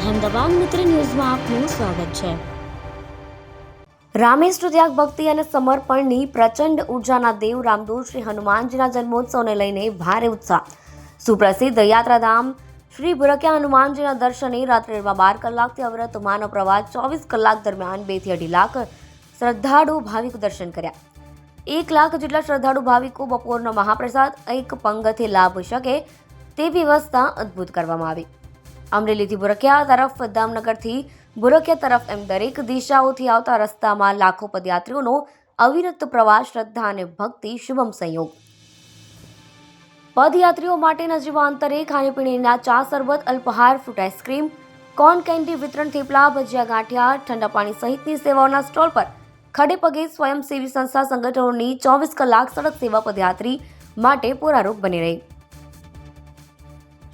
અહેમદાબાદ મિત્ર ન્યૂઝમાં આપનું સ્વાગત છે। રામેશ્વર ત્યાગ ભક્તિ અને સમર્પણની પ્રચંડ ઉર્જાના દેવ રામદૂત શ્રી હનુમાનજીના જન્મોત્સવને લઈને ભારે ઉત્સાહ। સુપ્રસિદ્ધ યાત્રાધામ શ્રી ભુરકિયા હનુમાનજીના દર્શને રાત્રે 12 કલાકથી અવિરત માનવ પ્રવાહ 24 કલાક દરમિયાન 2 થી 2.5 લાખ શ્રદ્ધાળુ ભાવિકો દર્શન કર્યા। 1 લાખ જેટલા શ્રદ્ધાળુ ભાવિકો બપોરના મહાપ્રસાદ એક પંગતે લાભ શકે તેવી વ્યવસ્થા અદ્ભુત કરવામાં આવી। અમરેલીથી ભુરકિયા તરફ, દામનગરથી ભુરકિયા તરફ એમ દરેક દિશાઓથી આવતા રસ્તામાં લાખો પદયાત્રીઓનો અવિરત પ્રવાસ, શ્રદ્ધા અને ભક્તિ શુભમ સંયોગ। પદયાત્રીઓ માટે નજીવા અંતરે ખાણીપીણીના ચા, શરબત, અલ્પાહાર, ફ્રૂટ આઈસ્ક્રીમ, કોર્ન કેન્ડી વિતરણ, થેપલા, ભજીયા, ગાંઠિયા, ઠંડા પાણી સહિતની સેવાઓના સ્ટોલ પર ખડે પગે સ્વયંસેવી સંસ્થા સંગઠનોની 24 કલાક સડક સેવા પદયાત્રી માટે પૂરારૂપ બની રહી।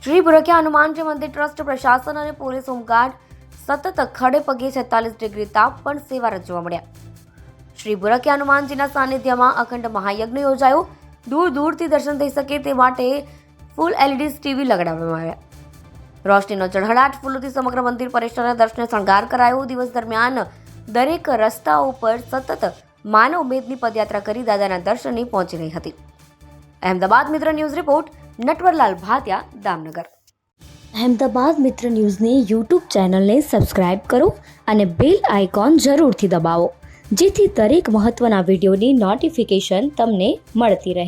શ્રી ભુરકિયા હનુમાનજી મંદિર ટ્રસ્ટ, પ્રશાસન અને પોલીસ હોમગાર્ડ સતત ખડે પગે 46 ડિગ્રી તાપ પણ સેવારત જોવા મળ્યા। શ્રી ભુરકિયા હનુમાનજીના સાનિધ્યમાં અખંડ મહાયજ્ઞ યોજાયો। દૂર દૂરથી દર્શન થઈ શકે તે માટે ફૂલ LED ટીવી લગાડવામાં આવ્યા। રોશનીનો ચળહળાટ, ફૂલોથી સમગ્ર મંદિર પરિસરના દર્શને શણગાર કરાયો। દિવસ દરમિયાન દરેક રસ્તાઓ પર સતત માનવ મેદની પદયાત્રા કરી દાદાના દર્શને પહોંચી રહી હતી। અહેમદાબાદ મિત્ર ન્યૂઝ રિપોર્ટ, નટવરલાલ ભાતિયા, દામનગર। અહેમદાબાદ મિત્ર ન્યૂઝની YouTube ચેનલને સબસ્ક્રાઇબ કરો અને બેલ આઇકોન જરૂરથી દબાવો, જેથી દરેક મહત્વના વિડીયોની નોટિફિકેશન તમને મળતી રહે।